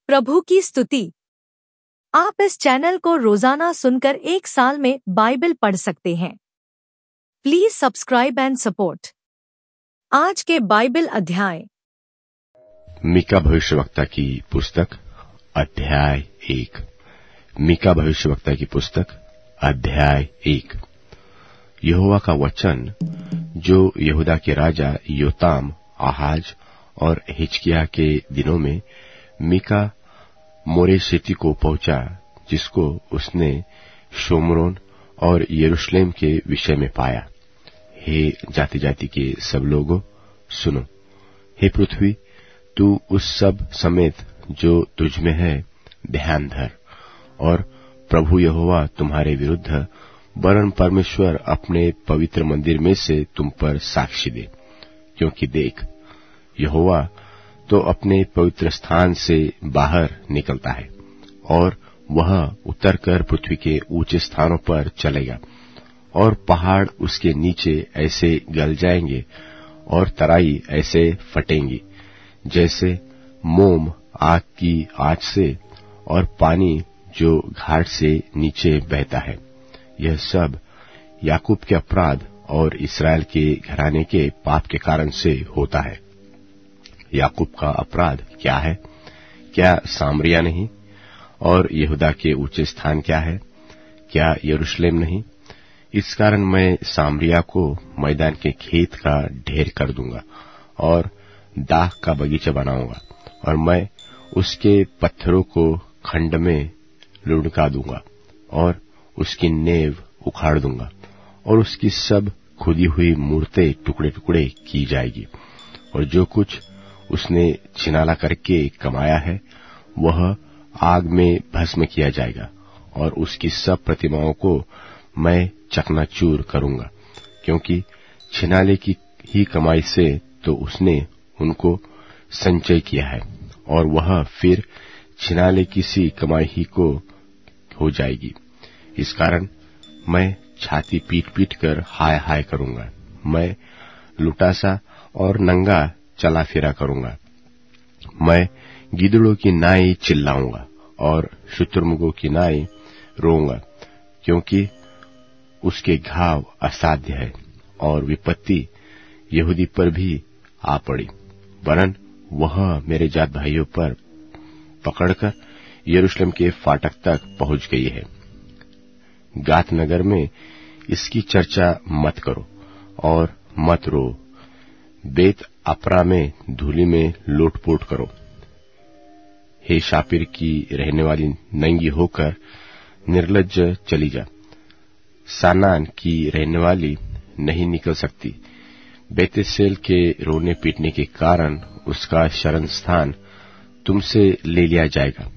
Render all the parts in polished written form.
प्रभु की स्तुति। आप इस चैनल को रोजाना सुनकर 1 साल में बाइबल पढ़ सकते हैं। Please subscribe and support. आज के बाइबल अध्याय। मीका भविष्यवक्ता की पुस्तक अध्याय 1। मीका भविष्यवक्ता की पुस्तक अध्याय 1। यहोवा का वचन जो यहूदा के राजा योताम, आहाज और हिजकिय्याह के दिनों में मीका मोरेशेती को पहुंचा, जिसको उसने शोमरोन और यरूशलेम के विषय में पाया। हे जाति जाति के सब लोगों, सुनो। हे पृथ्वी, तू उस सब समेत जो तुझ में है ध्यान धर, और प्रभु यहोवा तुम्हारे विरुद्ध वरन परमेश्वर अपने पवित्र मंदिर में से तुम पर साक्षी दे। क्योंकि देख, यहोवा तो अपने पवित्र स्थान से बाहर निकलता है, और वह उतरकर पृथ्वी के ऊंचे स्थानों पर चलेगा, और पहाड़ उसके नीचे ऐसे गल जाएंगे और तराई ऐसे फटेंगी, जैसे मोम आग की आंच से और पानी जो घाट से नीचे बहता है। यह सब याकूब के अपराध और इस्राएल के घराने के पाप के कारण से होता है। याकूब का अपराध क्या है? क्या सामरिया नहीं? और यहूदा के ऊंचे स्थान क्या है? क्या यरूशलेम नहीं? इस कारण मैं सामरिया को मैदान के खेत का ढेर कर दूंगा और दाख का बगीचा बनाऊंगा, और मैं उसके पत्थरों को खंड में लुढ़का दूंगा और उसकी नेव उखाड़ दूंगा, और उसकी सब खुदी हुई मूर्तें टुकड़े टुकड़े की जाएगी, और जो कुछ उसने छिनाला करके कमाया है वह आग में भस्म किया जाएगा, और उसकी सब प्रतिमाओं को मैं चकनाचूर करूंगा। क्योंकि छिनाले की ही कमाई से तो उसने उनको संचय किया है, और वह फिर छिनाले की सी कमाई ही को हो जाएगी। इस कारण मैं छाती पीट पीट कर हाय हाय करूंगा। मैं लुटासा और नंगा चला फिरा करूंगा। मैं गिदड़ों की नाई चिल्लाऊंगा और शुतुरमुर्गों की नाई रोऊंगा, क्योंकि उसके घाव असाध्य है, और विपत्ति यहूदी पर भी आ पड़ी, वरन वह मेरे जात भाइयों पर पकड़कर यरूशलेम के फाटक तक पहुंच गई है। गात नगर में इसकी चर्चा मत करो और मत रो। बेत अपरा में धूलि में लोटपोट करो। हे शापिर की रहने वाली नंगी होकर निर्लज्ज चली जा। सानान की रहने वाली नहीं निकल सकती। बेतेसेल के रोने पीटने के कारण उसका शरण स्थान तुमसे ले लिया जाएगा,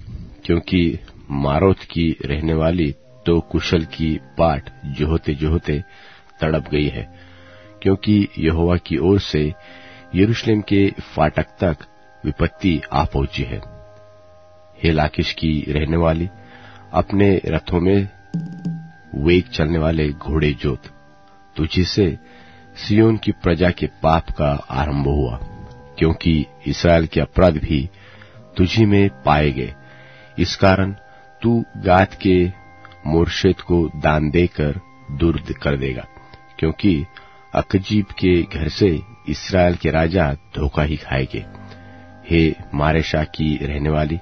क्योंकि मारोत की रहने वाली तो कुशल की बाट जोहते जोहते तड़प गई है, क्योंकि यहोवा की ओर से यरूशलेम के फाटक तक विपत्ति आ पहुंची है। हे लाकिश की रहने वाली, अपने रथों में वेग चलने वाले घोड़े जोत। तुझी से सियोन की प्रजा के पाप का आरंभ हुआ, क्योंकि इस्राएल के अपराध भी तुझी में पाए गए। इस कारण तू गात के मोर्शेत को दान देकर दूर कर देगा, क्योंकि अकजीब के घर से इस्राएल के राजा धोखा ही खाएंगे। हे मारेशा की रहने वाली,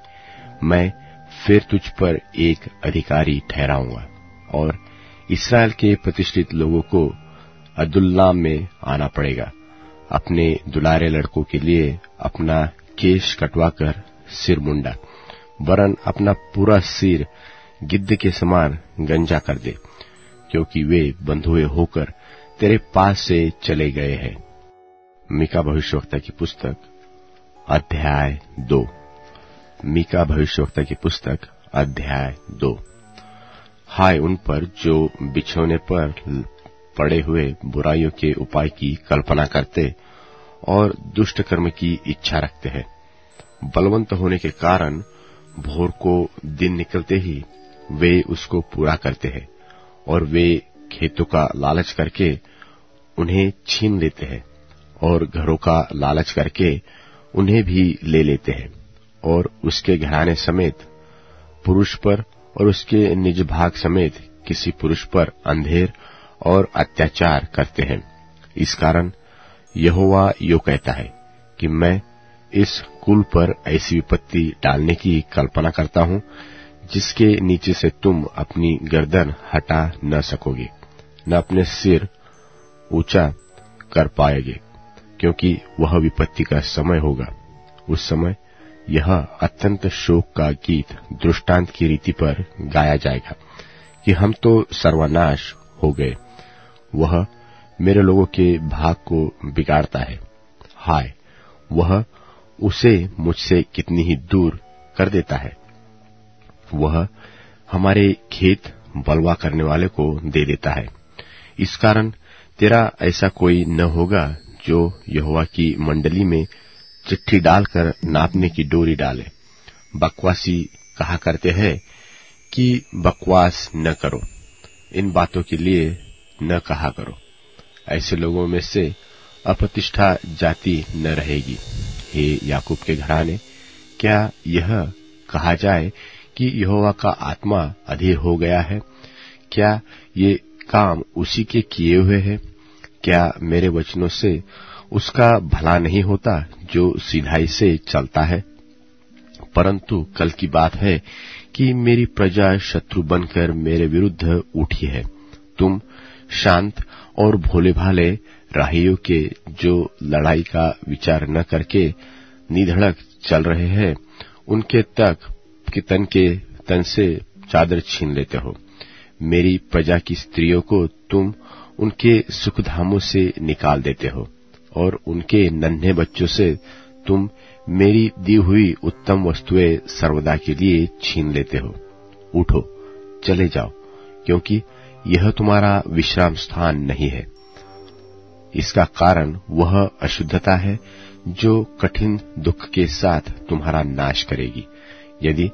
मैं फिर तुझ पर एक अधिकारी ठहराऊंगा, और इस्राएल के प्रतिष्ठित लोगों को अदुल्लाम में आना पड़ेगा। अपने दुलारे लड़कों के लिए अपना केश कटवाकर सिर मुंडा, वरन अपना पूरा सिर गिद्ध के समान गंजा कर दे, क्योंकि वे बंधुए होकर तेरे पास से चले गए हैं। मीका भविष्यवक्ता की पुस्तक अध्याय 2। मीका भविष्यवक्ता की पुस्तक अध्याय 2। हाय उन पर जो बिछौने पर पड़े हुए बुराइयों के उपाय की कल्पना करते और दुष्ट कर्म की इच्छा रखते हैं। बलवंत होने के कारण भोर को दिन निकलते ही वे उसको पूरा करते हैं, और वे खेतों का लालच करके उन्हें छीन लेते हैं, और घरों का लालच करके उन्हें भी ले लेते हैं, और उसके घराने समेत पुरुष पर और उसके निज भाग समेत किसी पुरुष पर अंधेर और अत्याचार करते हैं। इस कारण यहोवा यो कहता है कि मैं इस कुल पर ऐसी विपत्ति डालने की कल्पना करता हूं जिसके नीचे से तुम अपनी गर्दन हटा न सकोगे, न अपने सिर ऊंचा कर पाएंगे, क्योंकि वह विपत्ति का समय होगा। उस समय यह अत्यंत शोक का गीत दृष्टांत की रीति पर गाया जाएगा कि हम तो सर्वनाश हो गए, वह मेरे लोगों के भाग को बिगाड़ता है। हाय, वह उसे मुझसे कितनी ही दूर कर देता है। वह हमारे खेत बलवा करने वाले को दे देता है। इस कारण तेरा ऐसा कोई न होगा जो यहोवा की मंडली में चिट्ठी डालकर नापने की डोरी डाले। बकवासी कहा करते हैं कि बकवास न करो, इन बातों के लिए न कहा करो। ऐसे लोगों में से अप्रतिष्ठा जाति न रहेगी। हे याकूब के घराने, क्या यह कहा जाए कि यहोवा का आत्मा अधीर हो गया है? क्या ये काम उसी के किए हुए है? क्या मेरे वचनों से उसका भला नहीं होता जो सिधाई से चलता है? परंतु कल की बात है कि मेरी प्रजा शत्रु बनकर मेरे विरुद्ध उठी है। तुम शांत और भोले भाले राहियों के जो लड़ाई का विचार न करके निधड़क चल रहे हैं, उनके तन से चादर छीन लेते हो। मेरी प्रजा की स्त्रियों को तुम उनके सुखधामों से निकाल देते हो और उनके नन्हे बच्चों से तुम मेरी दी हुई उत्तम वस्तुएं सर्वदा के लिए छीन लेते हो। उठो, चले जाओ, क्योंकि यह तुम्हारा विश्राम स्थान नहीं है। इसका कारण वह अशुद्धता है जो कठिन दुख के साथ तुम्हारा नाश करेगी। यदि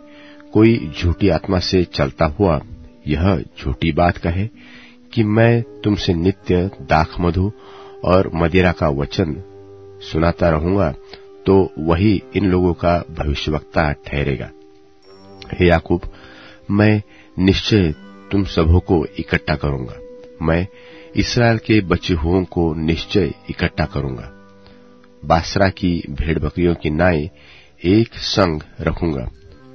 कोई झूठी आत्मा से चलता हुआ यह झूठी बात कहे कि मैं तुमसे नित्य दाख मधु और मदिरा का वचन सुनाता रहूंगा, तो वही इन लोगों का भविष्यवक्ता ठहरेगा। हे याकूब, मैं निश्चय तुम सबों को इकट्ठा करूंगा। मैं इस्राएल के बचे हुओं को निश्चय इकट्ठा करूंगा। बासरा की भेड़ बकरियों की नाई एक संग रखूंगा।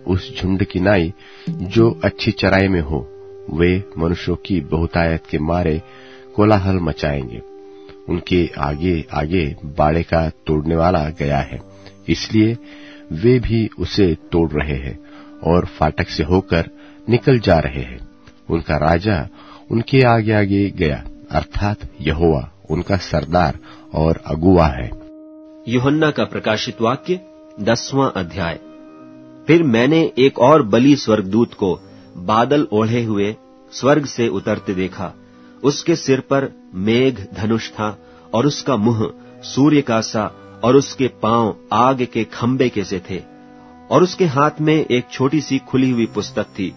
उस झुंड की नाई जो अच्छी चराई में हो, वे मनुष्यों की बहुतायत के मारे कोलाहल मचाएंगे। उनके आगे आगे बाड़े का तोड़ने वाला गया है, इसलिए वे भी उसे तोड़ रहे हैं और फाटक से होकर निकल जा रहे हैं। उनका राजा उनके आगे आगे गया, अर्थात यहोवा उनका सरदार और अगुवा है। यूहन्ना का प्रकाशित वाक्य 10वां अध्याय। फिर मैंने एक और बलि स्वर्गदूत को बादल ओढ़े हुए स्वर्ग से उतरते देखा। उसके सिर पर मेघ धनुष था और उसका मुंह सूर्य का सा और उसके पांव आग के खंबे के से थे और उसके हाथ में एक छोटी सी खुली हुई पुस्तक थी।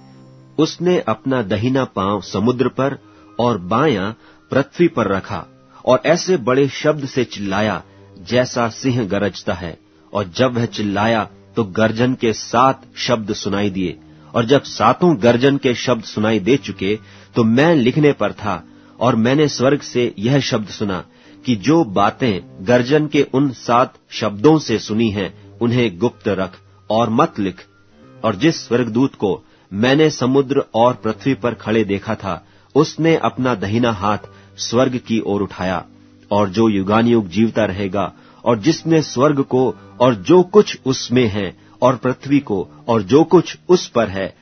उसने अपना दहिना पांव समुद्र पर और बायां पृथ्वी पर रखा और ऐसे बड़े शब्द से चिल्लाया जैसा सिंह गरजता है। और जब वह चिल्लाया तो गर्जन के 7 शब्द सुनाई दिए। और जब 7 गर्जन के शब्द सुनाई दे चुके तो मैं लिखने पर था और मैंने स्वर्ग से यह शब्द सुना कि जो बातें गर्जन के उन 7 शब्दों से सुनी हैं उन्हें गुप्त रख और मत लिख। और जिस स्वर्गदूत को मैंने समुद्र और पृथ्वी पर खड़े देखा था, उसने अपना दहिना हाथ स्वर्ग की ओर उठाया और जो युगानुयुग जीवता रहेगा, और जिसने स्वर्ग को और जो कुछ उसमें है और पृथ्वी को और जो कुछ उस पर है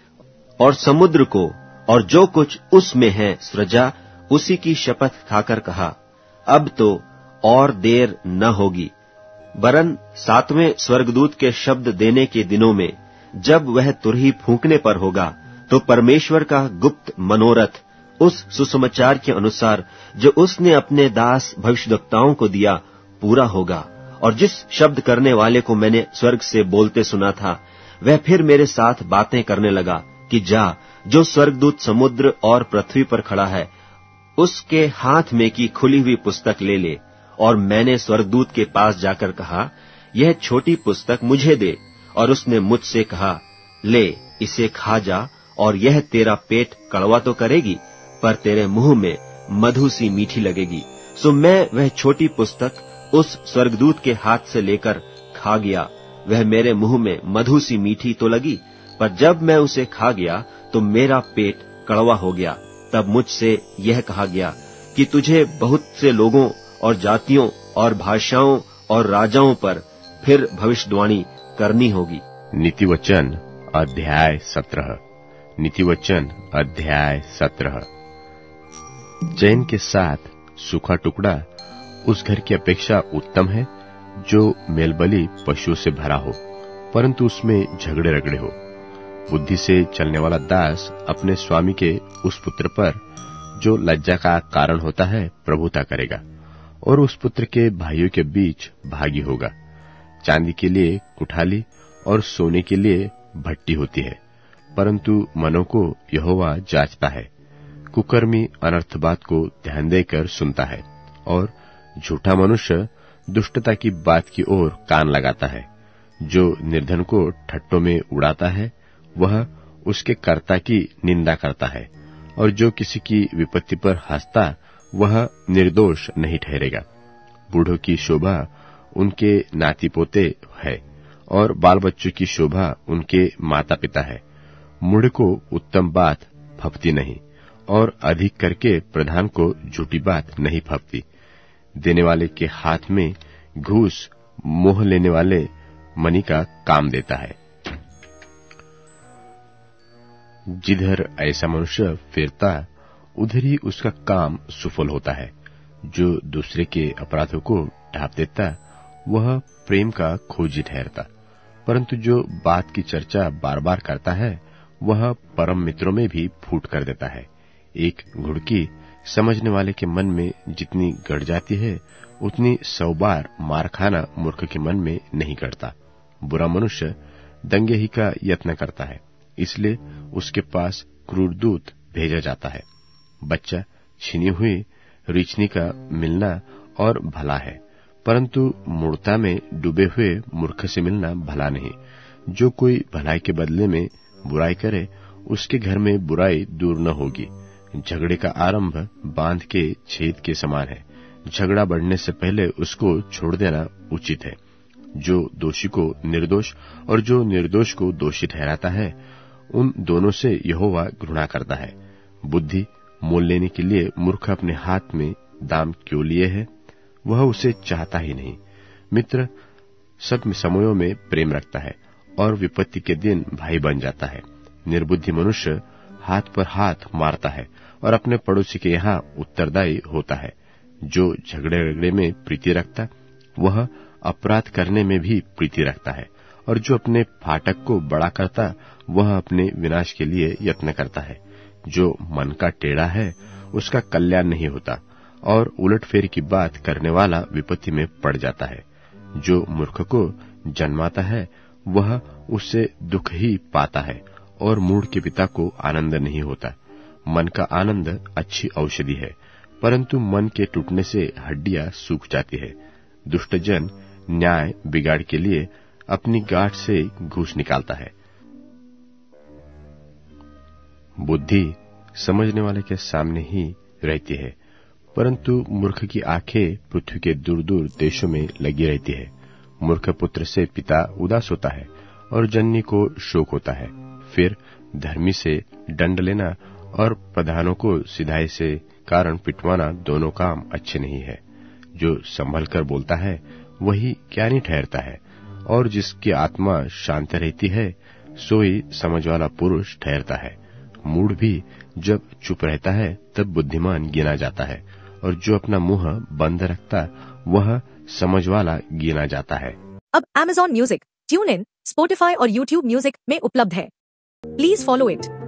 और समुद्र को और जो कुछ उसमें है सृजा, उसी की शपथ खाकर कहा, अब तो और देर न होगी, वरन 7वें स्वर्गदूत के शब्द देने के दिनों में जब वह तुरही फूंकने पर होगा, तो परमेश्वर का गुप्त मनोरथ उस सुसमाचार के अनुसार जो उसने अपने दास भविष्यद्वक्ताओं को दिया पूरा होगा। और जिस शब्द करने वाले को मैंने स्वर्ग से बोलते सुना था, वह फिर मेरे साथ बातें करने लगा कि जा, जो स्वर्गदूत समुद्र और पृथ्वी पर खड़ा है उसके हाथ में की खुली हुई पुस्तक ले ले। और मैंने स्वर्गदूत के पास जाकर कहा, यह छोटी पुस्तक मुझे दे और उसने मुझसे कहा, ले इसे खा जा, और यह तेरा पेट कड़वा तो करेगी, पर तेरे मुंह में मधु सी मीठी लगेगी। सो मैं वह छोटी पुस्तक उस स्वर्गदूत के हाथ से लेकर खा गया। वह मेरे मुंह में मधु सी मीठी तो लगी, पर जब मैं उसे खा गया तो मेरा पेट कड़वा हो गया। तब मुझसे यह कहा गया कि तुझे बहुत से लोगों और जातियों और भाषाओं और राजाओं पर फिर भविष्यवाणी करनी होगी। नीतिवचन अध्याय 17। नीतिवचन अध्याय 17। चैन के साथ सूखा टुकड़ा उस घर की अपेक्षा उत्तम है जो मेलबली पशुओं से भरा हो, परंतु उसमें झगड़े रगड़े हो। बुद्धि से चलने वाला दास अपने स्वामी के उस पुत्र पर जो लज्जा का कारण होता है प्रभुता करेगा, और उस पुत्र के भाइयों के बीच भागी होगा। चांदी के लिए कुठाली और सोने के लिए भट्टी होती है, परंतु मनों को यहोवा जांचता है। कुकर्मी अनर्थ बात को ध्यान देकर सुनता है, और झूठा मनुष्य दुष्टता की बात की ओर कान लगाता है। जो निर्धन को ठट्टों में उड़ाता है वह उसके कर्ता की निंदा करता है, और जो किसी की विपत्ति पर हंसता वह निर्दोष नहीं ठहरेगा। बूढ़ों की शोभा उनके नाती पोते है, और बाल बच्चों की शोभा उनके माता पिता है। मूढ़ को उत्तम बात फपती नहीं, और अधिक करके प्रधान को झूठी बात नहीं फपती। देने वाले के हाथ में घूस मोह लेने वाले मनी का काम देता है। जिधर ऐसा मनुष्य फिरता उधर ही उसका काम सफल होता है। जो दूसरे के अपराधों को ढांप देता वह प्रेम का खोजी ठहरता, परंतु जो बात की चर्चा बार बार करता है वह परम मित्रों में भी फूट कर देता है। एक घुड़की समझने वाले के मन में जितनी गड़ जाती है उतनी 100 बार मार खाना मूर्ख के मन में नहीं गड़ता। बुरा मनुष्य दंगे ही का यत्न करता है, इसलिए उसके पास क्रूर दूत भेजा जाता है। बच्चा छीनी हुई रीछनी का मिलना और भला है, परंतु मूर्खता में डूबे हुए मूर्ख से मिलना भला नहीं। जो कोई भलाई के बदले में बुराई करे उसके घर में बुराई दूर न होगी। झगड़े का आरंभ बांध के छेद के समान है। झगड़ा बढ़ने से पहले उसको छोड़ देना उचित है। जो दोषी को निर्दोष और जो निर्दोष को दोषी ठहराता है उन दोनों से यहोवा घृणा करता है। बुद्धि मोल लेने के लिए मूर्ख अपने हाथ में दाम क्यों लिए है, वह उसे चाहता ही नहीं। मित्र सब समयों में प्रेम रखता है और विपत्ति के दिन भाई बन जाता है। निर्बुद्धि मनुष्य हाथ पर हाथ मारता है और अपने पड़ोसी के यहाँ उत्तरदायी होता है। जो झगड़े रगड़े में प्रीति रखता वह अपराध करने में भी प्रीति रखता है, और जो अपने फाटक को बड़ा करता वह अपने विनाश के लिए यत्न करता है। जो मन का टेढ़ा है उसका कल्याण नहीं होता, और उलटफेर की बात करने वाला विपत्ति में पड़ जाता है। जो मूर्ख को जन्माता है वह उससे दुख ही पाता है, और मूढ़ के पिता को आनंद नहीं होता। मन का आनंद अच्छी औषधि है, परंतु मन के टूटने से हड्डियां सूख जाती है। दुष्टजन न्याय बिगाड़ के लिए अपनी गांठ से घूस निकालता है। बुद्धि समझने वाले के सामने ही रहती है, परंतु मूर्ख की आंखें पृथ्वी के दूर दूर देशों में लगी रहती है। मूर्ख पुत्र से पिता उदास होता है और जननी को शोक होता है। फिर धर्मी से दंड लेना और प्रधानों को सिधाई से कारण पिटवाना दोनों काम अच्छे नहीं है। जो संभल कर बोलता है वही ज्ञानी ठहरता है, और जिसकी आत्मा शांत रहती है सोई समझ वाला पुरुष ठहरता है। मूढ़ भी जब चुप रहता है तब बुद्धिमान गिना जाता है, और जो अपना मुंह बंद रखता वह समझ वाला गिना जाता है। अब Amazon music, tune in, Spotify और YouTube म्यूजिक में उपलब्ध है। Please follow it.